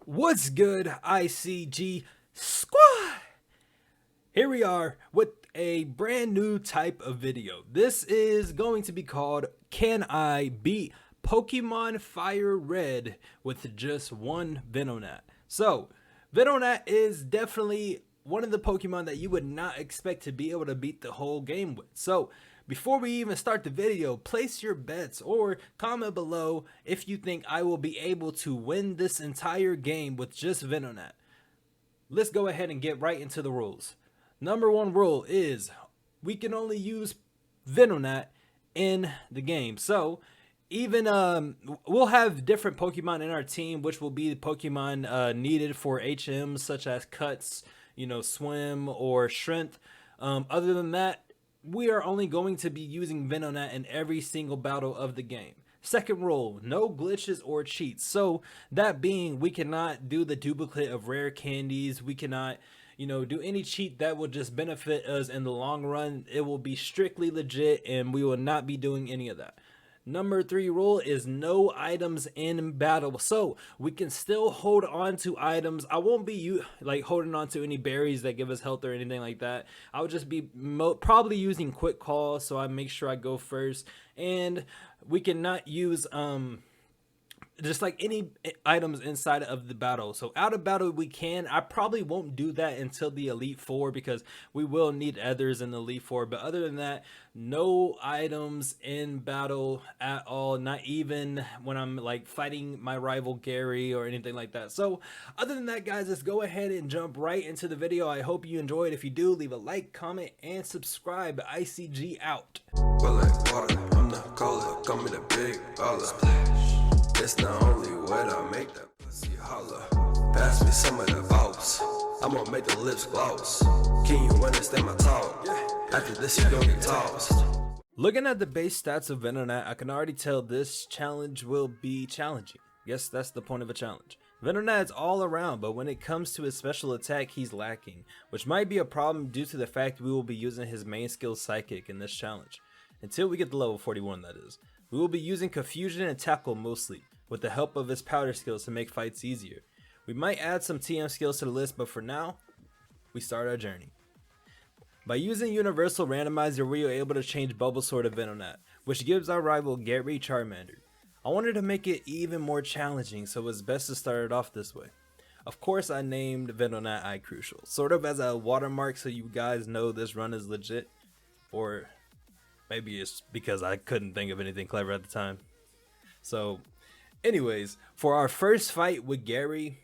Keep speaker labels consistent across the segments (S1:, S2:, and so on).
S1: What's good, ICG squad? Here we are with a brand new type of video. This is going to be called Can I Beat Pokemon FireRed with just one Venonat? So, Venonat is definitely one of the Pokemon that you would not expect to be able to beat the whole game with. So, before we even start the video, place your bets or comment below if you think I will be able to win this entire game with just Venonat. Let's go ahead and get right into the rules. Number one rule is we can only use Venonat in the game. So even we'll have different Pokemon in our team, which will be the Pokemon needed for HMs such as Cuts, Swim or Strength. Other than that, we are only going to be using Venonat in every single battle of the game. Second rule, no glitches or cheats. So that being, we cannot do the duplicate of rare candies. We cannot, do any cheat that will just benefit us in the long run. It will be strictly legit and we will not be doing any of that. Number 3 rule is no items in battle. So we can still hold on to items. I won't be holding on to any berries that give us health or anything like that. I would just be probably using quick call, so I make sure I go first. And we cannot use just like any items inside of the battle. So out of battle we can. I probably won't do that until the Elite Four because we will need others in the Elite Four. But other than that, no items in battle at all. Not even when I'm like fighting my rival Gary or anything like that. So other than that, guys, let's go ahead and jump right into the video. I hope you enjoyed. If you do, leave a like, comment, and subscribe. ICG out.
S2: Well, like water, I'm not cold, come in a big baller. It's the only way to make that pussy holler. Pass me some of the boss. I'm gonna make the lips gloss. Can you understand my talk? After this, you gon' get tossed.
S1: Looking at the base stats of Venonat, I can already tell this challenge will be challenging. Guess that's the point of a challenge. Venonat is all around, but when it comes to his special attack, he's lacking, which might be a problem due to the fact we will be using his main skill Psychic in this challenge. Until we get to level 41, that is. We will be using Confusion and Tackle mostly, with the help of his powder skills to make fights easier. We might add some TM skills to the list, but for now, we start our journey. By using Universal Randomizer, we are able to change Bulbasaur to Venonat, which gives our rival Gary Charmander. I wanted to make it even more challenging, so it's best to start it off this way. Of course, I named Venonat Eye Crucial, sort of as a watermark so you guys know this run is legit, or maybe it's because I couldn't think of anything clever at the time. So anyways, for our first fight with Gary,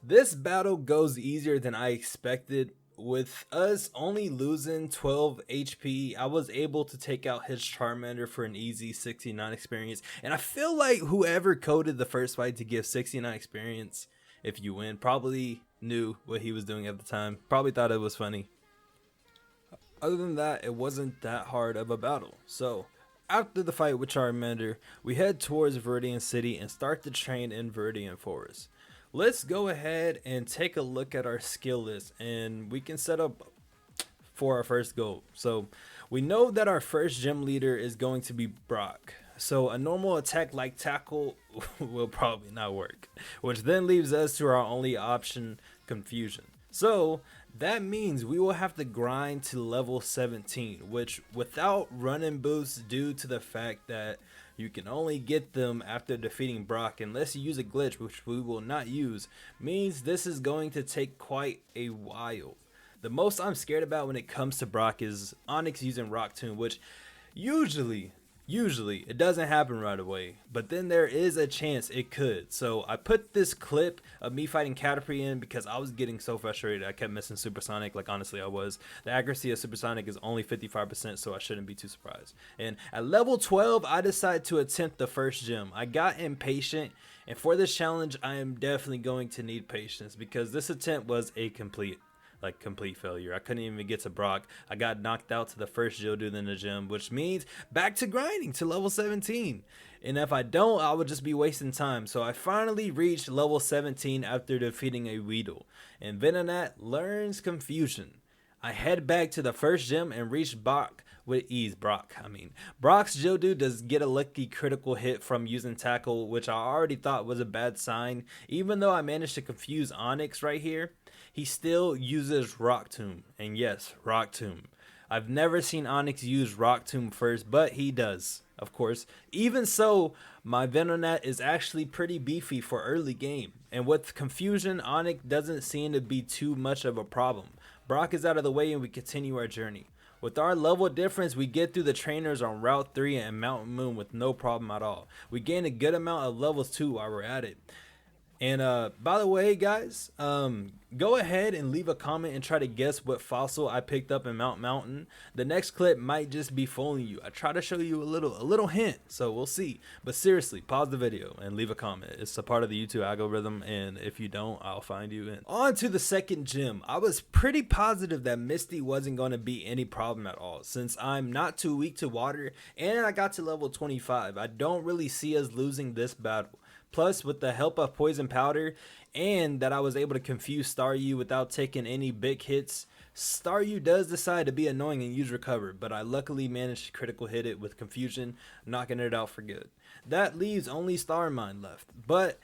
S1: this battle goes easier than I expected. With us only losing 12 HP, I was able to take out his Charmander for an easy 69 experience. And I feel like whoever coded the first fight to give 69 experience if you win probably knew what he was doing at the time. Probably thought it was funny. Other than that, it wasn't that hard of a battle. So after the fight with Charmander, we head towards Viridian City and start the train in Viridian Forest. Let's go ahead and take a look at our skill list and we can set up for our first goal. So we know that our first gym leader is going to be Brock. So a normal attack like Tackle will probably not work, which then leaves us to our only option, Confusion. So that means we will have to grind to level 17, which without running boosts due to the fact that you can only get them after defeating Brock unless you use a glitch, which we will not use, means this is going to take quite a while. The most I'm scared about when it comes to Brock is Onyx using Rock Tomb, which usually it doesn't happen right away, but then there is a chance it could. So I put this clip of me fighting Caterpie in because I was getting so frustrated. I kept missing Supersonic, like honestly I was. The accuracy of Supersonic is only 55%, so I shouldn't be too surprised. And at level 12, I decided to attempt the first gym. I got impatient, and for this challenge, I am definitely going to need patience because this attempt was a complete failure. I couldn't even get to Brock. I got knocked out to the first Geodude in the gym, which means back to grinding to level 17. And if I don't, I would just be wasting time. So I finally reached level 17 after defeating a Weedle. And Venonat learns Confusion. I head back to the first gym and reach Brock with ease. Brock, I mean, Brock's Geodude does get a lucky critical hit from using tackle, which I already thought was a bad sign. Even though I managed to confuse Onyx right here, he still uses Rock Tomb. And yes, Rock Tomb. I've never seen Onyx use Rock Tomb first, but he does, of course. Even so, my Venonat is actually pretty beefy for early game. And with confusion, Onyx doesn't seem to be too much of a problem. Brock is out of the way and we continue our journey. With our level difference, we get through the trainers on Route 3 and Mountain Moon with no problem at all. We gain a good amount of levels too while we're at it. And by the way, guys, go ahead and leave a comment and try to guess what fossil I picked up in Mount Mountain. The next clip might just be fooling you. I try to show you a little hint, so we'll see. But seriously, pause the video and leave a comment. It's a part of the YouTube algorithm, and if you don't, I'll find you. And on to the second gym. I was pretty positive that Misty wasn't going to be any problem at all, since I'm not too weak to water, and I got to level 25. I don't really see us losing this battle. Plus, with the help of Poison Powder and that I was able to confuse Staryu without taking any big hits, Staryu does decide to be annoying and use Recover, but I luckily managed to critical hit it with Confusion, knocking it out for good. That leaves only Starmine left, but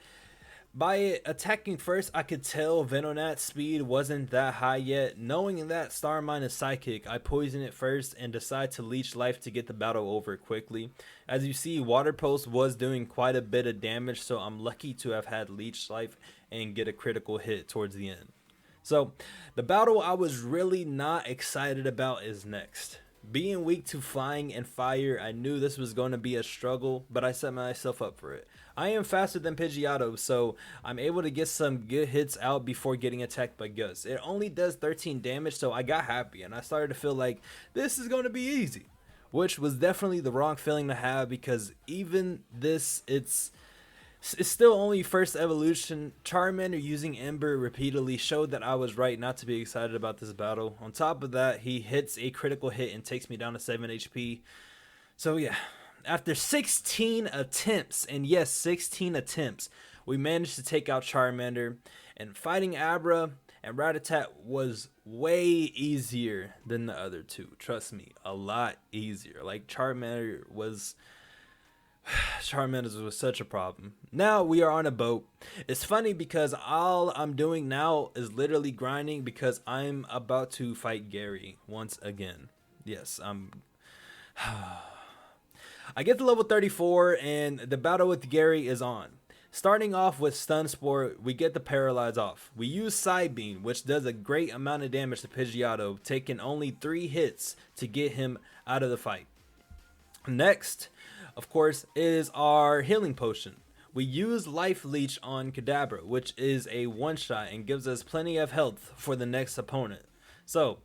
S1: by it attacking first, I could tell Venonat's speed wasn't that high yet. Knowing that Starmine is Psychic, I poison it first and decide to leech life to get the battle over quickly. As you see, Water Pulse was doing quite a bit of damage, so I'm lucky to have had leech life and get a critical hit towards the end. So, the battle I was really not excited about is next. Being weak to flying and fire, I knew this was going to be a struggle, but I set myself up for it. I am faster than Pidgeotto, so I'm able to get some good hits out before getting attacked by Gus. It only does 13 damage, so I got happy, and I started to feel like this is going to be easy. Which was definitely the wrong feeling to have, because even this, it's still only first evolution. Charmander using Ember repeatedly showed that I was right not to be excited about this battle. On top of that, he hits a critical hit and takes me down to 7 HP. So yeah, after 16 attempts, and yes, 16 attempts, we managed to take out Charmander, and fighting Abra and Rattata was way easier than the other two. Trust me, a lot easier. Like Charmander was such a problem. Now we are on a boat. It's funny because all I'm doing now is literally grinding because I'm about to fight Gary once again. Yes, I get to level 34 and the battle with Gary is on. Starting off with Stun Spore, we get the Paralyze off. We use Psybeam, which does a great amount of damage to Pidgeotto, taking only 3 hits to get him out of the fight. Next, of course, is our Healing Potion. We use Life Leech on Kadabra, which is a one-shot and gives us plenty of health for the next opponent. So,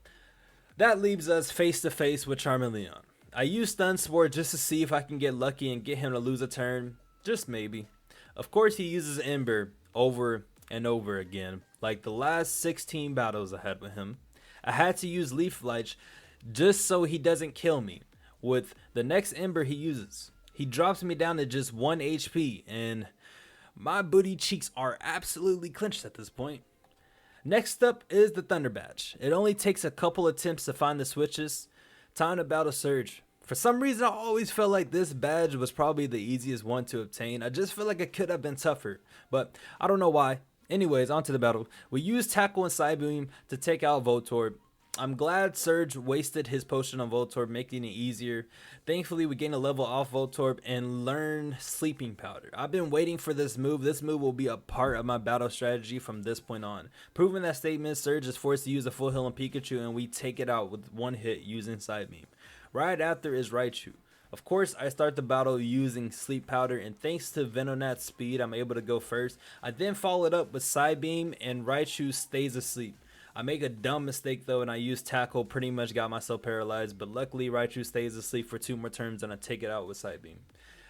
S1: that leaves us face to face with Charmeleon. I use Stun Spore just to see if I can get lucky and get him to lose a turn. Just maybe. Of course, he uses Ember over and over again, like the last 16 battles I had with him. I had to use Leaf Light just so he doesn't kill me. With the next Ember he uses, he drops me down to just 1 HP, and my booty cheeks are absolutely clenched at this point. Next up is the Thunder Badge. It only takes a couple attempts to find the switches. Time to battle Surge. For some reason, I always felt like this badge was probably the easiest one to obtain. I just feel like it could have been tougher, but I don't know why. Anyways, on to the battle. We use Tackle and Psybeam to take out Voltorb. I'm glad Surge wasted his potion on Voltorb, making it easier. Thankfully, we gain a level off Voltorb and learn Sleeping Powder. I've been waiting for this move. This move will be a part of my battle strategy from this point on. Proving that statement, Surge is forced to use a full heal on Pikachu, and we take it out with one hit using Psybeam. Right after is Raichu. Of course, I start the battle using Sleep Powder, and thanks to Venonat's speed, I'm able to go first. I then follow it up with Psybeam, and Raichu stays asleep. I make a dumb mistake though, and I use Tackle, pretty much got myself paralyzed, but luckily Raichu stays asleep for 2 more turns, and I take it out with Psybeam.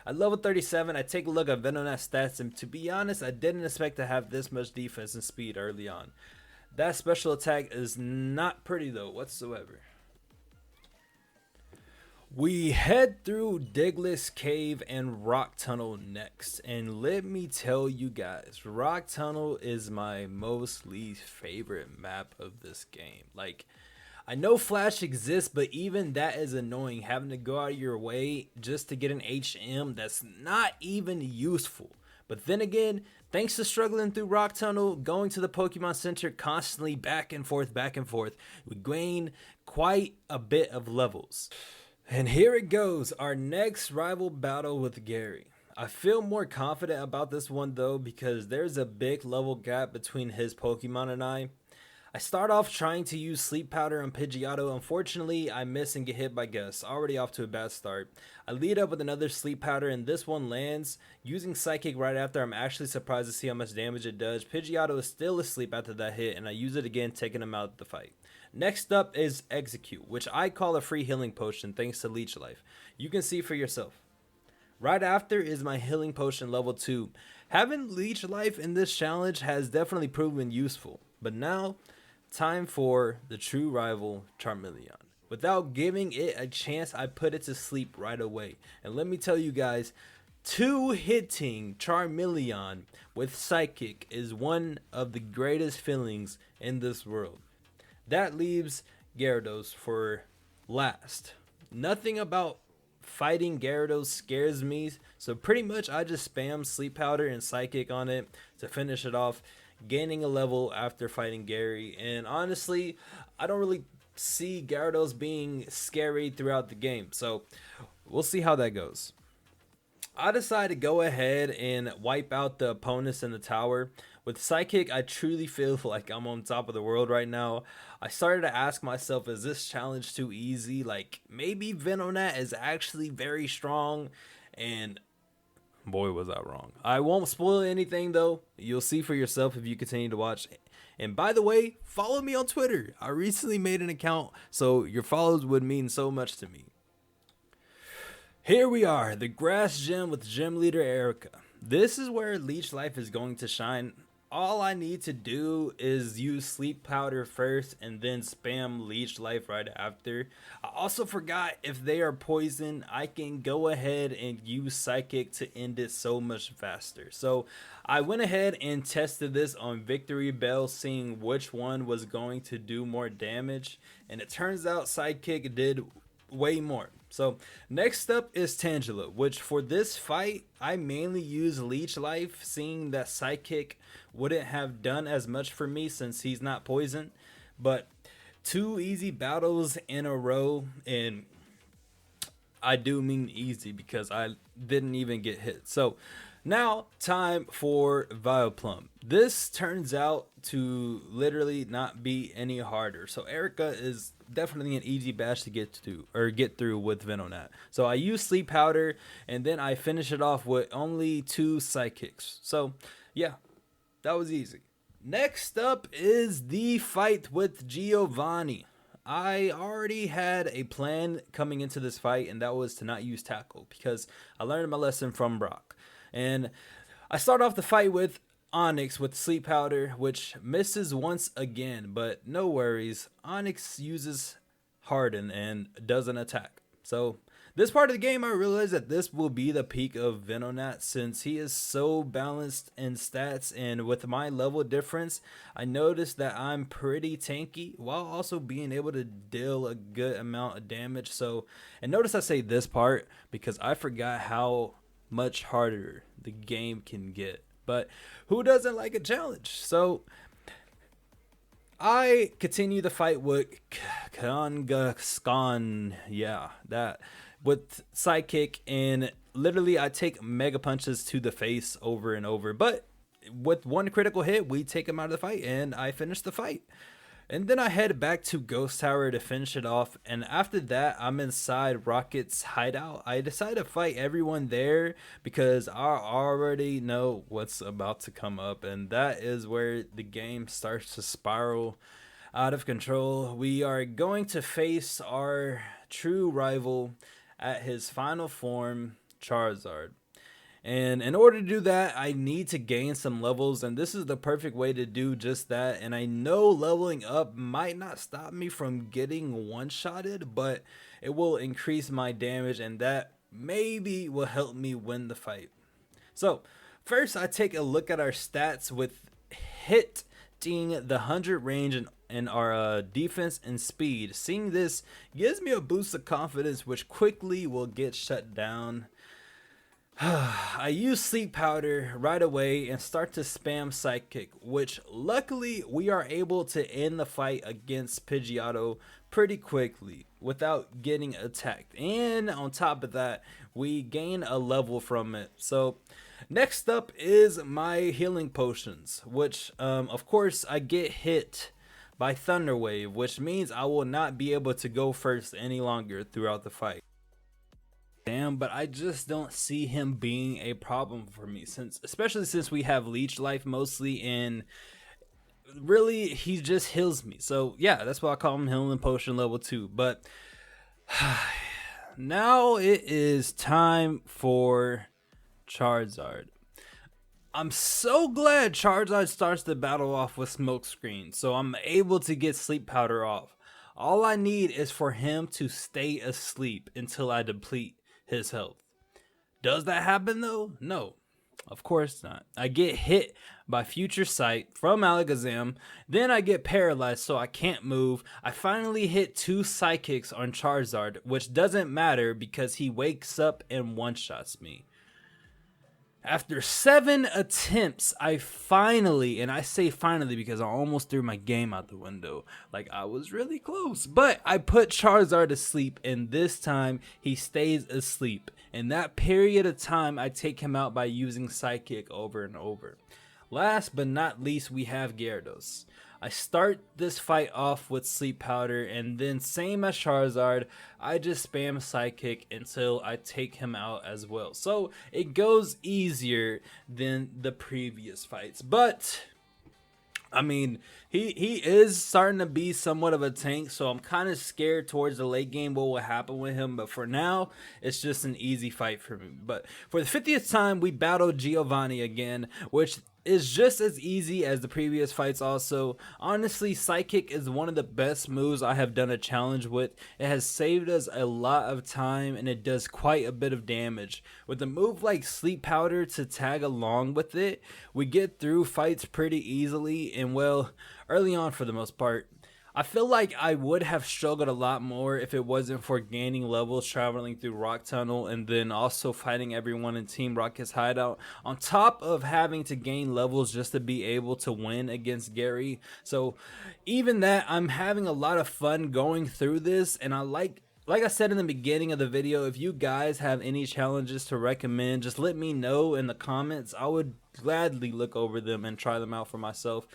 S1: At level 37, I take a look at Venonat's stats, and to be honest, I didn't expect to have this much defense and speed early on. That special attack is not pretty though, whatsoever. We head through Diglett's Cave and Rock Tunnel next, and let me tell you guys, Rock Tunnel is my most least favorite map of this game. Like, I know Flash exists, but even that is annoying, having to go out of your way just to get an HM that's not even useful. But then again, thanks to struggling through Rock Tunnel, going to the Pokemon Center constantly back and forth, we gain quite a bit of levels. And here it goes, our next rival battle with Gary. I feel more confident about this one though, because there's a big level gap between his Pokemon and I. I start off trying to use Sleep Powder on Pidgeotto. Unfortunately, I miss and get hit by Gus. Already off to a bad start. I lead up with another Sleep Powder and this one lands. Using Psychic right after, I'm actually surprised to see how much damage it does. Pidgeotto is still asleep after that hit and I use it again, taking him out of the fight. Next up is Execute, which I call a free healing potion thanks to Leech Life. You can see for yourself. Right after is my healing potion level 2. Having Leech Life in this challenge has definitely proven useful. But now, time for the true rival, Charmeleon. Without giving it a chance, I put it to sleep right away. And let me tell you guys, 2-hitting Charmeleon with Psychic is one of the greatest feelings in this world. That leaves Gyarados for last. Nothing about fighting Gyarados scares me, so pretty much I just spam Sleep Powder and Psychic on it to finish it off, gaining a level after fighting Gary. And honestly, I don't really see Gyarados being scary throughout the game, so we'll see how that goes. I decide to go ahead and wipe out the opponents in the tower. With Psychic, I truly feel like I'm on top of the world right now. I started to ask myself, is this challenge too easy? Like, maybe Venonat is actually very strong, and boy was I wrong. I won't spoil anything though. You'll see for yourself if you continue to watch. And by the way, follow me on Twitter. I recently made an account, so your follows would mean so much to me. Here we are, the Grass Gym with Gym Leader Erica. This is where Leech Life is going to shine. All I need to do is use Sleep Powder first and then spam Leech Life right after. I also forgot, if they are poison, I can go ahead and use Psychic to end it so much faster. So I went ahead and tested this on Victory Bell, seeing which one was going to do more damage. And it turns out Psychic did way more. So next up is Tangela, which for this fight I mainly use Leech Life, seeing that Psychic wouldn't have done as much for me since he's not poison. But 2 easy battles in a row, and I do mean easy because I didn't even get hit. So now time for Vileplume. This turns out to literally not be any harder. So Erica is definitely an easy bash to get through with Venonat. So I use Sleep Powder and then I finish it off with only 2 Psychics. So yeah, that was easy. Next up is the fight with Giovanni. I already had a plan coming into this fight, and that was to not use Tackle because I learned my lesson from Brock. And I start off the fight with Onyx with Sleep Powder, which misses once again, but no worries. Onyx uses Harden and doesn't attack. So this part of the game, I realized that this will be the peak of Venonat since he is so balanced in stats, and with my level difference, I noticed that I'm pretty tanky while also being able to deal a good amount of damage. So, and notice I say this part because I forgot how much harder the game can get. But who doesn't like a challenge? So I continue the fight with Kangaskhan, with Psychic, and literally I take Mega Punches to the face over and over. But with 1 critical hit, we take him out of the fight, and I finish the fight. And then I head back to Ghost Tower to finish it off, and after that I'm inside Rocket's hideout. I decide to fight everyone there because I already know what's about to come up, and that is where the game starts to spiral out of control. We are going to face our true rival at his final form, Charizard. And in order to do that, I need to gain some levels, and this is the perfect way to do just that. And I know leveling up might not stop me from getting one-shotted, but it will increase my damage, and that maybe will help me win the fight. So first, I take a look at our stats with Hit the 100 range and our defense and speed. Seeing this gives me a boost of confidence, which quickly will get shut down. I use sleep powder right away and start to spam psychic, which luckily we are able to end the fight against Pidgeotto pretty quickly without getting attacked, and on top of that we gain a level from it. So next up is my healing potions, which of course I get hit by Thunder Wave, which means I will not be able to go first any longer throughout the fight. Damn, but I just don't see him being a problem for me, especially since we have leech life mostly, and really he just heals me. So yeah, that's why I call him healing potion level 2. But now it is time for Charizard. I'm so glad Charizard starts the battle off with Smokescreen, so I'm able to get sleep powder off. All I need is for him to stay asleep until I deplete his health. Does that happen though? No, of course not. I get hit by Future Sight from Alakazam, then I get paralyzed so I can't move. I finally hit 2 psychics on Charizard, which doesn't matter because he wakes up and one-shots me. After 7 attempts, I finally, and I say finally because I almost threw my game out the window. Like, I was really close. But I put Charizard to sleep, and this time he stays asleep. In that period of time, I take him out by using Psychic over and over. Last but not least, we have Gyarados. I start this fight off with Sleep Powder, and then same as Charizard, I just spam Psychic until I take him out as well. So it goes easier than the previous fights. But I mean, he is starting to be somewhat of a tank, so I'm kind of scared towards the late game what will happen with him. But for now, it's just an easy fight for me. But for the 50th time, we battled Giovanni again, which is just as easy as the previous fights also. Honestly, Psychic is one of the best moves I have done a challenge with. It has saved us a lot of time, and it does quite a bit of damage. With a move like Sleep Powder to tag along with it, we get through fights pretty easily, and well, early on for the most part. I feel like I would have struggled a lot more if it wasn't for gaining levels traveling through Rock Tunnel and then also fighting everyone in Team Rocket's hideout, on top of having to gain levels just to be able to win against Gary. So even that, I'm having a lot of fun going through this, and I like I said in the beginning of the video, if you guys have any challenges to recommend, just let me know in the comments. I would gladly look over them and try them out for myself.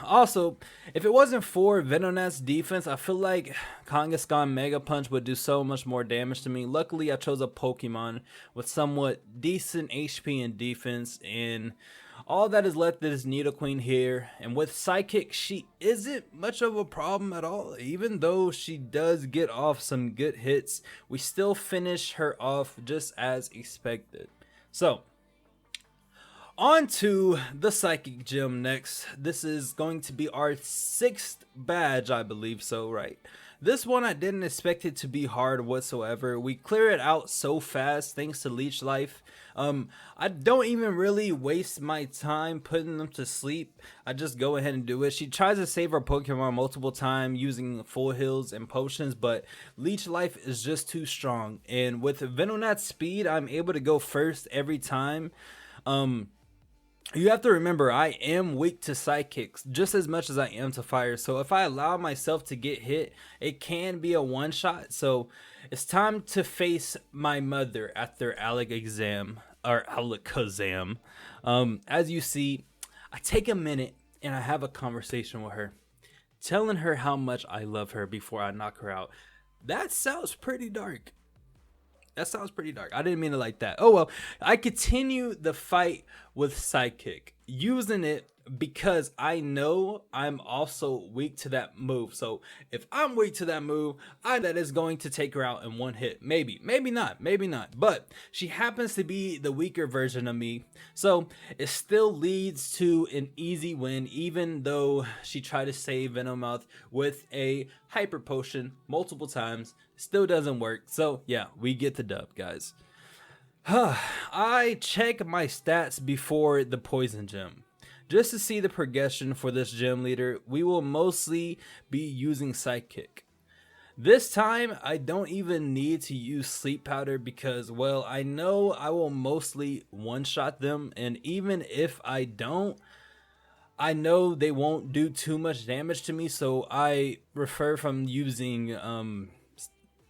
S1: Also, if it wasn't for Venonat's defense, I feel like Kangaskhan Mega Punch would do so much more damage to me. Luckily, I chose a Pokemon with somewhat decent HP and defense, and all that is left is Nidoqueen here. And with Psychic, she isn't much of a problem at all. Even though she does get off some good hits, we still finish her off just as expected. So on to the Psychic Gym next. This is going to be our 6th badge, I believe so, right? This one I didn't expect it to be hard whatsoever. We clear it out so fast thanks to Leech Life. I don't even really waste my time putting them to sleep. I just go ahead and do it. She tries to save her Pokemon multiple times using full heals and potions, but Leech Life is just too strong. And with Venonat's speed, I'm able to go first every time. You have to remember, I am weak to Psychics just as much as I am to Fire. So if I allow myself to get hit, it can be a one-shot. So it's time to face my mother after Alakazam. As you see, I take a minute and I have a conversation with her, telling her how much I love her before I knock her out. That sounds pretty dark. I didn't mean it like that. Oh well, I continue the fight with Psychic, using it because I know I'm also weak to that move. So if I'm weak to that move, that is going to take her out in one hit. Maybe not. But she happens to be the weaker version of me. So it still leads to an easy win, even though she tried to save Venomoth with a Hyper Potion multiple times. Still doesn't work. So yeah, we get the dub, guys. I check my stats before the Poison Gym. Just to see the progression for this gym leader, we will mostly be using Psychic. This time, I don't even need to use Sleep Powder because, well, I know I will mostly one-shot them, and even if I don't, I know they won't do too much damage to me, so I refer from using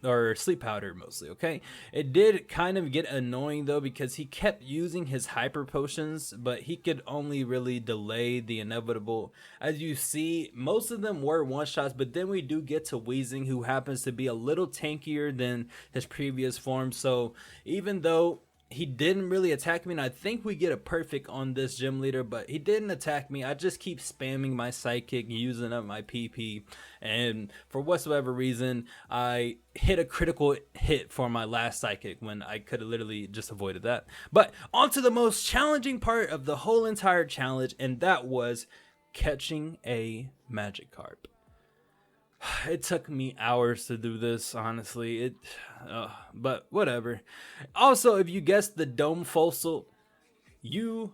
S1: or Sleep Powder mostly, okay? It did kind of get annoying though because he kept using his hyper potions, but he could only really delay the inevitable. As you see, most of them were one shots, but then we do get to Weezing, who happens to be a little tankier than his previous form. So even though he didn't really attack me, and I think we get a perfect on this gym leader, but he didn't attack me. I just keep spamming my Psychic, using up my PP, and for whatsoever reason, I hit a critical hit for my last Psychic when I could have literally just avoided that. But on to the most challenging part of the whole entire challenge, and that was catching a Magikarp. It took me hours to do this, honestly. But whatever. Also, if you guessed the Dome Fossil, you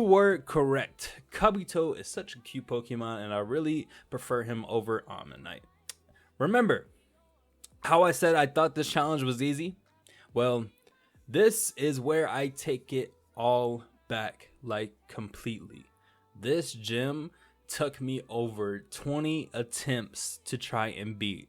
S1: were correct. Kabuto is such a cute Pokemon, and I really prefer him over Ammonite. Remember how I said I thought this challenge was easy? Well, this is where I take it all back, like completely. This gym took me over 20 attempts to try and beat.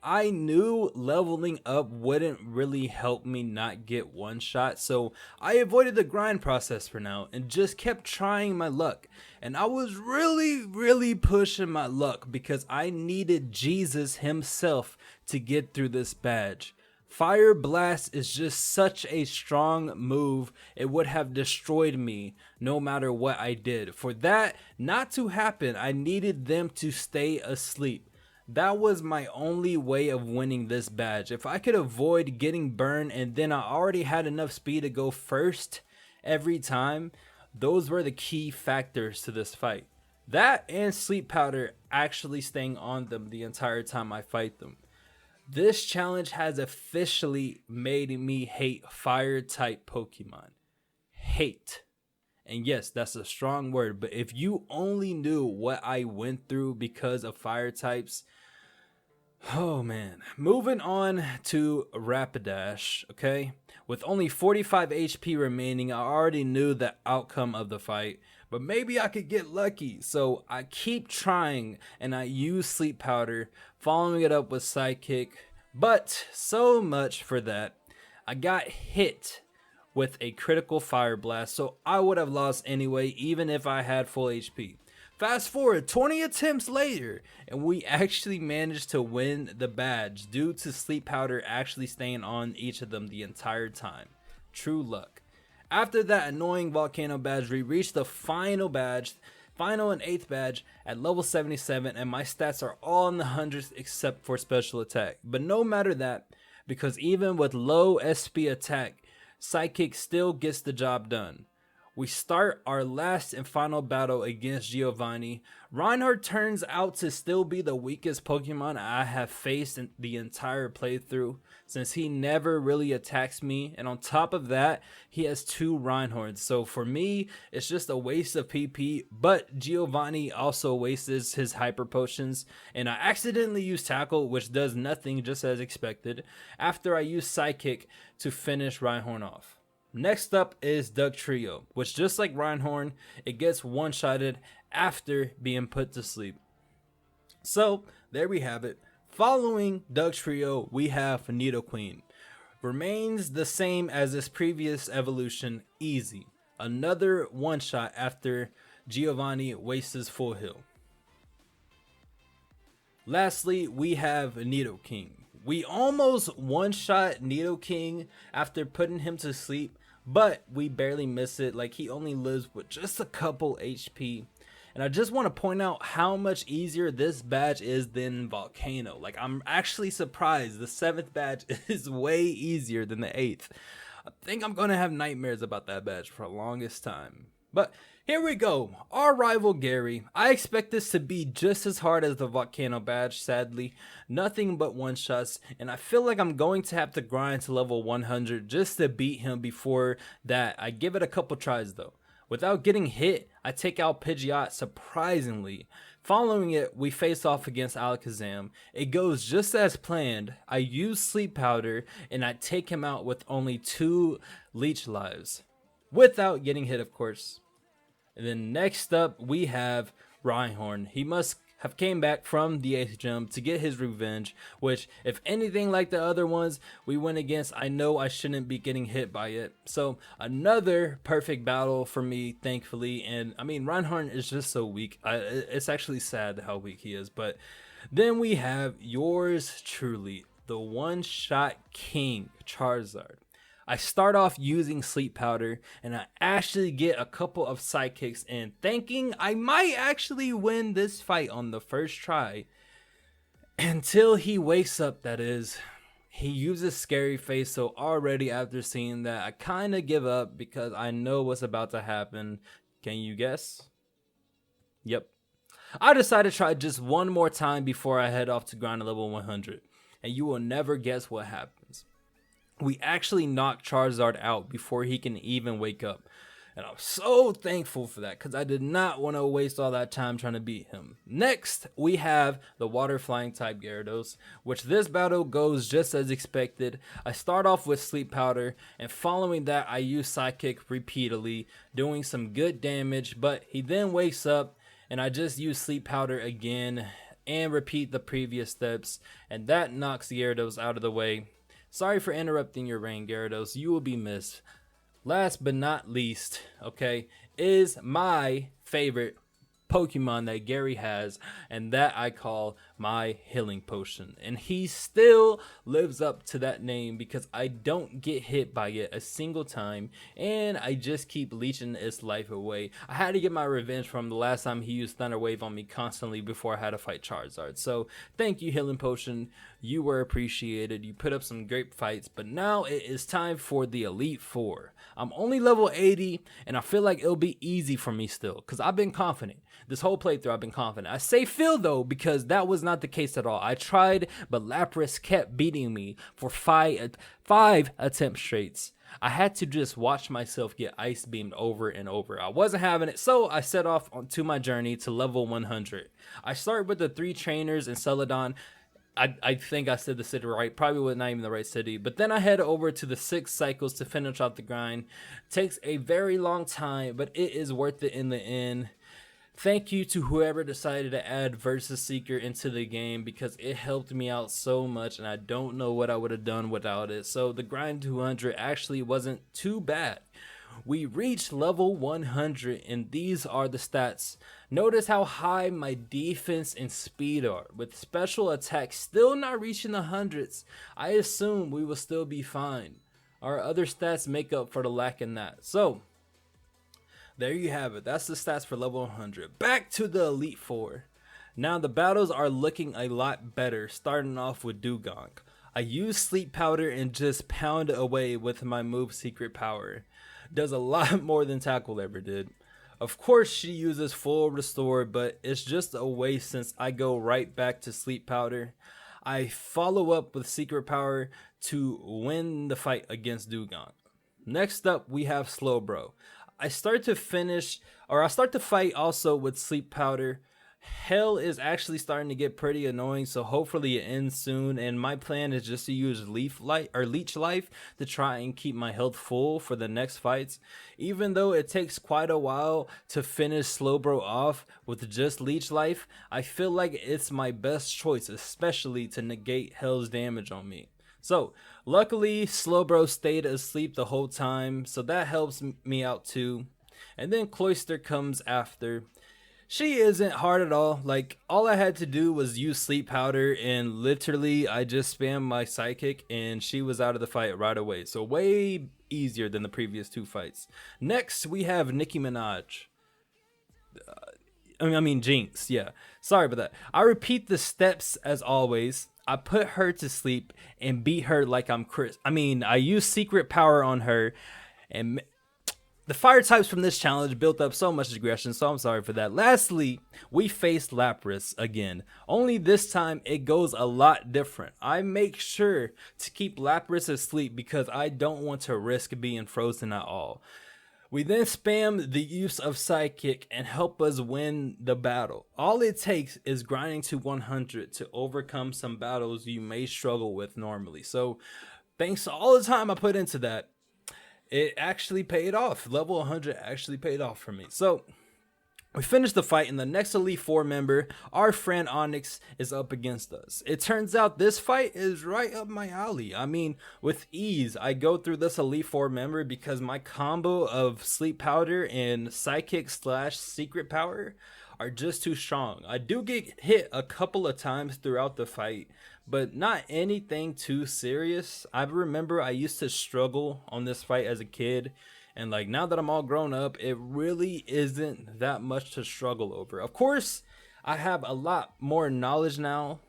S1: I knew leveling up wouldn't really help me not get one shot, so I avoided the grind process for now and just kept trying my luck. And I was really pushing my luck because I needed Jesus himself to get through this badge. Fire Blast is just such a strong move, it would have destroyed me no matter what I did. For that not to happen, I needed them to stay asleep. That was my only way of winning this badge. If I could avoid getting burned and then I already had enough speed to go first every time, those were the key factors to this fight. That and Sleep Powder actually staying on them the entire time I fight them. This challenge has officially made me hate fire type Pokemon. Hate. And yes, that's a strong word, but if you only knew what I went through because of fire types, oh man. Moving on to Rapidash, okay? With only 45 HP remaining, I already knew the outcome of the fight, but maybe I could get lucky. So I keep trying and I use Sleep Powder, following it up with Psychic, but so much for that. I got hit with a critical Fire Blast, so I would have lost anyway, even if I had full HP. Fast forward 20 attempts later, and we actually managed to win the badge due to Sleep Powder actually staying on each of them the entire time. True luck. After that annoying volcano badge, we reached the final badge, final and 8th badge at level 77, and my stats are all in the hundreds except for special attack. But no matter that, because even with low SP attack, Psychic still gets the job done. We start our last and final battle against Giovanni. Reinhardt turns out to still be the weakest Pokemon I have faced in the entire playthrough, since he never really attacks me, and on top of that, he has 2 Reinhardts. So for me, it's just a waste of PP, but Giovanni also wastes his Hyper Potions, and I accidentally use Tackle, which does nothing just as expected, after I use Psychic to finish Reinhardt off. Next up is Dugtrio, which just like Reinhardt, it gets one-shotted after being put to sleep. So there we have it. Following Dugtrio, we have Nidoqueen. Remains the same as its previous evolution, easy. Another one-shot after Giovanni wastes his full heal. Lastly, we have Nidoking. We almost one-shot Nidoking after putting him to sleep, but we barely miss it. Like, he only lives with just a couple HP. And I just want to point out how much easier this badge is than Volcano. Like, I'm actually surprised the 7th badge is way easier than the 8th. I think I'm going to have nightmares about that badge for the longest time. But here we go, our rival Gary. I expect this to be just as hard as the Volcano badge, sadly. Nothing but one-shots, and I feel like I'm going to have to grind to level 100 just to beat him before that. I give it a couple tries though. Without getting hit, I take out Pidgeot surprisingly. Following it, we face off against Alakazam. It goes just as planned. I use Sleep Powder and I take him out with only 2 leech lives. Without getting hit, of course. And then next up, we have Rhyhorn. He must have came back from the 8th gym to get his revenge, which, if anything like the other ones we went against, I know I shouldn't be getting hit by it. So another perfect battle for me, thankfully. And I mean, Rhyhorn is just so weak. It's actually sad how weak he is. But then we have yours truly, the one-shot king, Charizard. I start off using Sleep Powder and I actually get a couple of sidekicks in, thinking I might actually win this fight on the first try. Until he wakes up, that is. He uses Scary Face, so already after seeing that, I kind of give up because I know what's about to happen. Can you guess? Yep. I decided to try just one more time before I head off to grind to level 100. And you will never guess what happens. We actually knock Charizard out before he can even wake up. And I'm so thankful for that because I did not want to waste all that time trying to beat him. Next, we have the Water Flying type Gyarados, which this battle goes just as expected. I start off with Sleep Powder, and following that, I use Psychic repeatedly, doing some good damage, but he then wakes up, and I just use Sleep Powder again and repeat the previous steps, and that knocks Gyarados out of the way. Sorry for interrupting your reign, Gyarados. You will be missed. Last but not least, okay, is my favorite Pokemon that Gary has, and that I call my healing potion. And he still lives up to that name because I don't get hit by it a single time, and I just keep leeching its life away. I had to get my revenge from the last time he used Thunder Wave on me constantly before I had to fight Charizard. So thank you, healing potion. You were appreciated. You put up some great fights, but now it is time for the Elite Four. I'm only level 80, and I feel like it'll be easy for me still because I've been confident. This whole playthrough, I've been confident. I say feel though because that was not the case at all. I tried, but Lapras kept beating me for five attempts straight. I had to just watch myself get ice beamed over and over. I wasn't having it, so I set off onto my journey to level 100. I start with the 3 trainers in Celadon. I think I said the city right, probably was not even the right city, but then I head over to the 6 cycles to finish off the grind. Takes a very long time, but it is worth it in the end. Thank you to whoever decided to add Versus Seeker into the game because it helped me out so much and I don't know what I would have done without it. So the grind to 100 actually wasn't too bad. We reached level 100 and these are the stats. Notice how high my defense and speed are. With special attacks still not reaching the hundreds, I assume we will still be fine. Our other stats make up for the lack in that. So there you have it. That's the stats for level 100. Back to the Elite Four. Now the battles are looking a lot better, starting off with Dugong. I use Sleep Powder and just pound away with my move Secret Power. Does a lot more than Tackle ever did. Of course she uses full restore, but it's just a waste since I go right back to Sleep Powder. I follow up with Secret Power to win the fight against Dugong. Next up we have Slowbro. I start to fight also with Sleep Powder. Hell is actually starting to get pretty annoying, so hopefully it ends soon. And my plan is just to use Leech Life to try and keep my health full for the next fights. Even though it takes quite a while to finish Slowbro off with just Leech Life, I feel like it's my best choice, especially to negate Hell's damage on me. So luckily Slowbro stayed asleep the whole time, so that helps me out too. And then Cloyster comes after. She isn't hard at all. Like, all I had to do was use Sleep Powder and literally I just spammed my Psychic and she was out of the fight right away. So way easier than the previous 2 fights. Next we have Nicki Minaj. I mean Jinx, yeah. Sorry about that. I repeat the steps as always. I put her to sleep and beat her like I'm Chris. I use Secret Power on her, and the fire types from this challenge built up so much aggression, so I'm sorry for that. Lastly, we faced Lapras again. Only this time it goes a lot different. I make sure to keep Lapras asleep because I don't want to risk being frozen at all. We then spam the use of Psychic and help us win the battle. All it takes is grinding to 100 to overcome some battles you may struggle with normally. So thanks to all the time I put into that, it actually paid off. Level 100 actually paid off for me. So we finished the fight, and the next Elite Four member, our friend Onyx, is up against us. It turns out this fight is right up my alley. I mean, with ease, I go through this Elite Four member because my combo of Sleep Powder and Psychic / Secret Power are just too strong. I do get hit a couple of times throughout the fight, but not anything too serious. I remember I used to struggle on this fight as a kid, and like now that I'm all grown up, it really isn't that much to struggle over. Of course, I have a lot more knowledge now,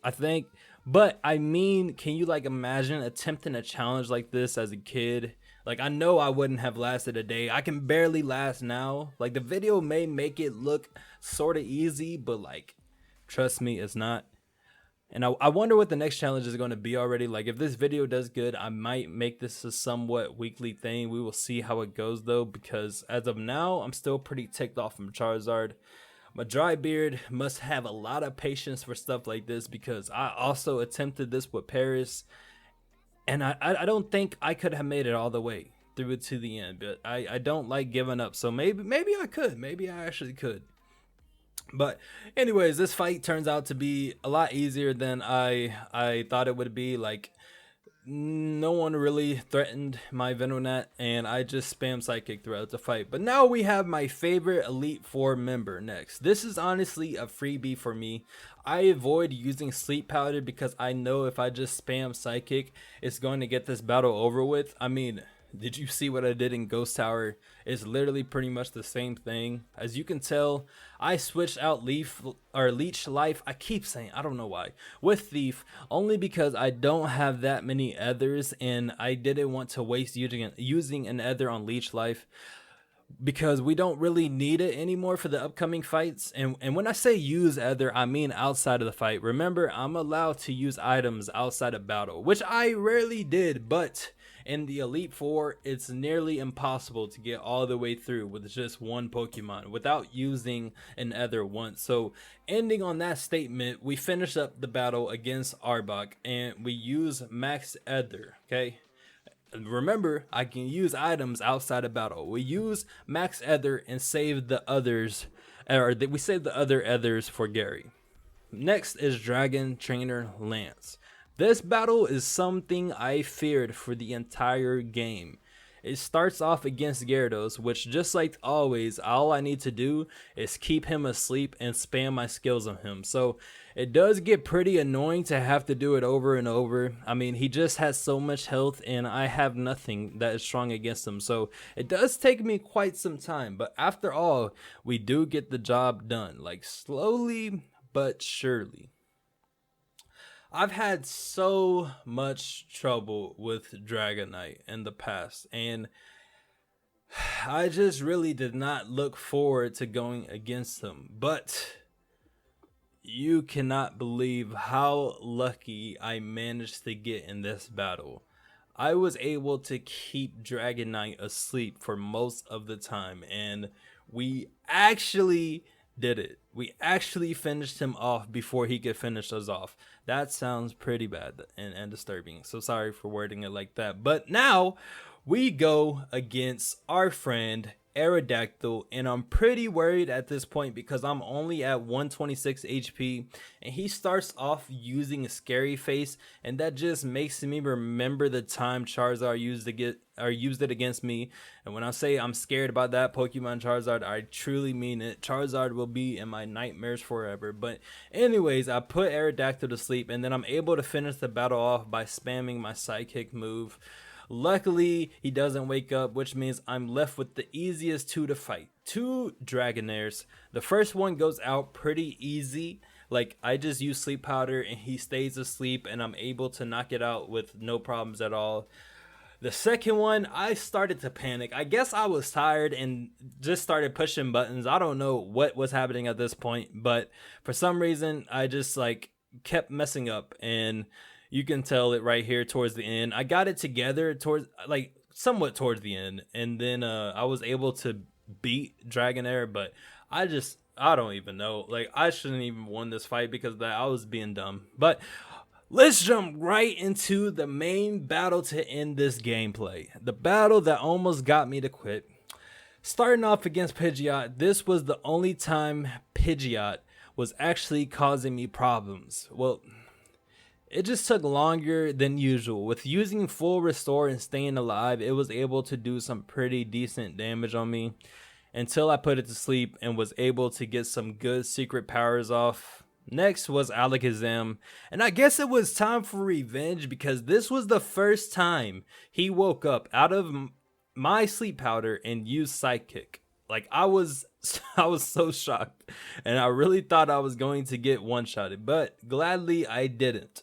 S1: I think. But I mean, can you like imagine attempting a challenge like this as a kid? Like, I know I wouldn't have lasted a day. I can barely last now. Like, the video may make it look sort of easy, but like, trust me, it's not. And I wonder what the next challenge is going to be already. Like, if this video does good, I might make this a somewhat weekly thing. We will see how it goes, though, because as of now, I'm still pretty ticked off from Charizard. Mah-Dry-Bread must have a lot of patience for stuff like this, because I also attempted this with Paris, and I don't think I could have made it all the way through it to the end. But I don't like giving up, so maybe I could. Maybe I actually could. But anyways, this fight turns out to be a lot easier than I thought it would be. Like, no one really threatened my Venonat, and I just spam Psychic throughout the fight. But now we have my favorite Elite Four member next. This is honestly a freebie for me. I avoid using Sleep Powder because I know if I just spam Psychic, it's going to get this battle over with. I mean, did you see what I did in Ghost Tower? It's literally pretty much the same thing. As you can tell, I switched out Leech Life. I keep saying, I don't know why, with Thief, only because I don't have that many others, and I didn't want to waste using an Ether on Leech Life, because we don't really need it anymore for the upcoming fights. And when I say use Ether, I mean outside of the fight. Remember, I'm allowed to use items outside of battle, which I rarely did, but in the Elite Four, it's nearly impossible to get all the way through with just one Pokemon without using an Ether once. So ending on that statement, we finish up the battle against Arbok, and we use Max Ether, okay? Remember, I can use items outside of battle. We use Max Ether and save the others, or we save the other Ethers for Gary. Next is Dragon Trainer Lance. This battle is something I feared for the entire game. It starts off against Gyarados, which, just like always, all I need to do is keep him asleep and spam my skills on him. So it does get pretty annoying to have to do it over and over. I mean, he just has so much health, and I have nothing that is strong against him. So it does take me quite some time, but after all, we do get the job done, like slowly but surely. I've had so much trouble with Dragonite in the past, and I just really did not look forward to going against him. But you cannot believe how lucky I managed to get in this battle. I was able to keep Dragonite asleep for most of the time, and we actually did it. We actually finished him off before he could finish us off. That sounds pretty bad and disturbing, so sorry for wording it like that. But now we go against our friend Aerodactyl, and I'm pretty worried at this point because I'm only at 126 HP, and he starts off using a Scary Face, and that just makes me remember the time Charizard used it against me. And when I say I'm scared about that Pokemon Charizard, I truly mean it. Charizard will be in my nightmares forever. But anyways, I put Aerodactyl to sleep, and then I'm able to finish the battle off by spamming my Psychic move. Luckily, he doesn't wake up, which means I'm left with the easiest two to fight. Two Dragonairs. The first one goes out pretty easy. Like, I just use Sleep Powder and he stays asleep, and I'm able to knock it out with no problems at all. The second one, I started to panic. I guess I was tired and just started pushing buttons. I don't know what was happening at this point, but for some reason, I just like kept messing up, and you can tell it right here towards the end. I got it together towards like somewhat towards the end, and then I was able to beat Dragonair, but I don't even know. Like, I shouldn't even won this fight because that I was being dumb. But let's jump right into the main battle to end this gameplay. The battle that almost got me to quit. Starting off against Pidgeot, this was the only time Pidgeot was actually causing me problems. Well, it just took longer than usual. With using full restore and staying alive, it was able to do some pretty decent damage on me until I put it to sleep and was able to get some good secret powers off. Next was Alakazam, and I guess it was time for revenge because this was the first time he woke up out of my sleep powder and used Psychic. Like, I was so shocked, and I really thought I was going to get one-shotted, but gladly I didn't.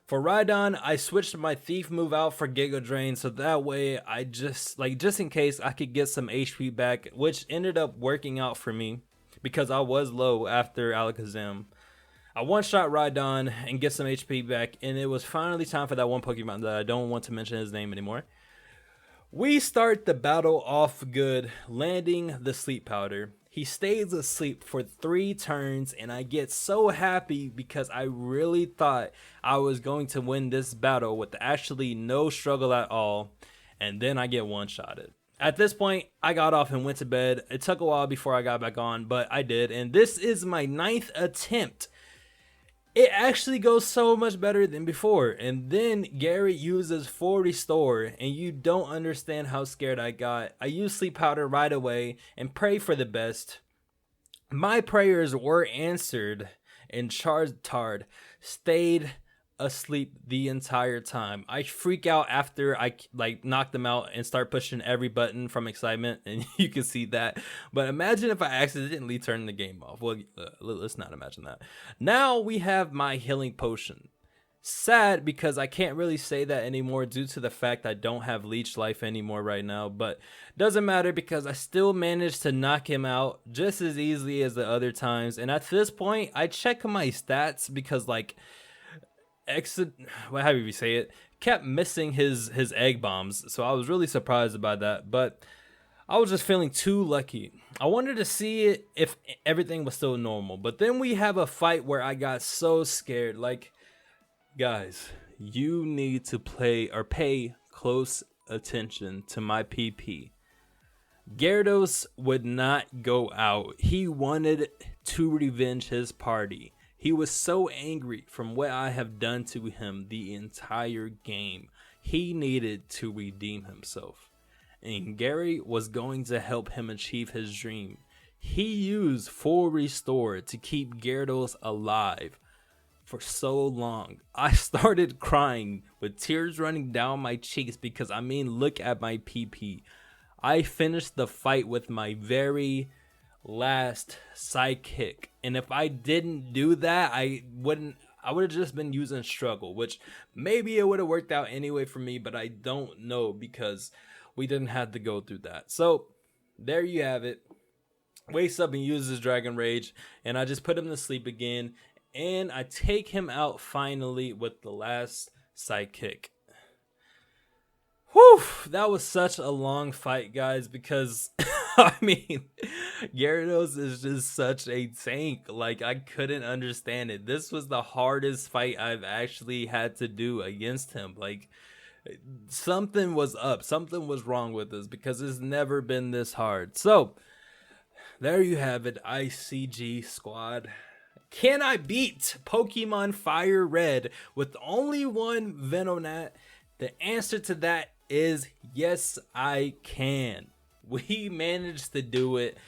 S1: For Rhydon, I switched my Thief move out for Giga Drain, so that way I just in case I could get some HP back, which ended up working out for me because I was low after Alakazam. I one-shot Rhydon and get some HP back, and it was finally time for that one Pokemon that I don't want to mention his name anymore. We start the battle off good, landing the Sleep Powder. He stays asleep for 3 turns, and I get so happy because I really thought I was going to win this battle with actually no struggle at all, and then I get one-shotted. At this point, I got off and went to bed. It took a while before I got back on, but I did, and this is my 9th attempt. It actually goes so much better than before, and then Gary uses full restore, and you don't understand how scared I got. I used Sleep Powder right away and pray for the best. My prayers were answered, and Charizard stayed asleep the entire time. I freak out after I knock them out and start pushing every button from excitement, and you can see that. But imagine if I accidentally turned the game off. Well, let's not imagine that. Now we have my healing potion. Sad because I can't really say that anymore due to the fact I don't have leech life anymore right now, but doesn't matter because I still managed to knock him out just as easily as the other times. And at this point, I check my stats because however you say it, kept missing his egg bombs, so I was really surprised by that, but I was just feeling too lucky. I wanted to see if everything was still normal, but then we have a fight where I got so scared. Like, guys, you need to pay close attention to my PP. Gyarados would not go out. He wanted to revenge his party. He was so angry from what I have done to him the entire game. He needed to redeem himself. And Gary was going to help him achieve his dream. He used full restore to keep Gyarados alive for so long. I started crying with tears running down my cheeks because, I mean, look at my PP. I finished the fight with my very last Psychic, and if I didn't do that, I would have just been using struggle, which maybe it would have worked out anyway for me, but I don't know because we didn't have to go through that. So there you have it. Wakes up and uses Dragon Rage, and I just put him to sleep again, and I take him out finally with the last Psychic. Whew, that was such a long fight, guys, because I mean, Gyarados is just such a tank. Like, I couldn't understand it. This was the hardest fight I've actually had to do against him. Like, something was up. Something was wrong with this because it's never been this hard. So, there you have it, ICG squad. Can I beat Pokemon FireRed with only one Venonat? The answer to that is yes, I can. We managed to do it,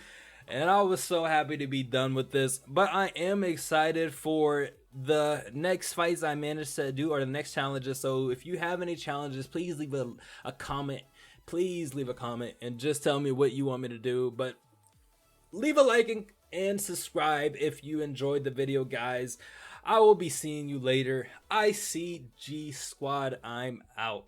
S1: and I was so happy to be done with this. But I am excited for the next fights I managed to do, or the next challenges. So if you have any challenges, please leave a comment. Please leave a comment and just tell me what you want me to do. But leave a like and subscribe if you enjoyed the video, guys. I will be seeing you later. ICG squad, I'm out.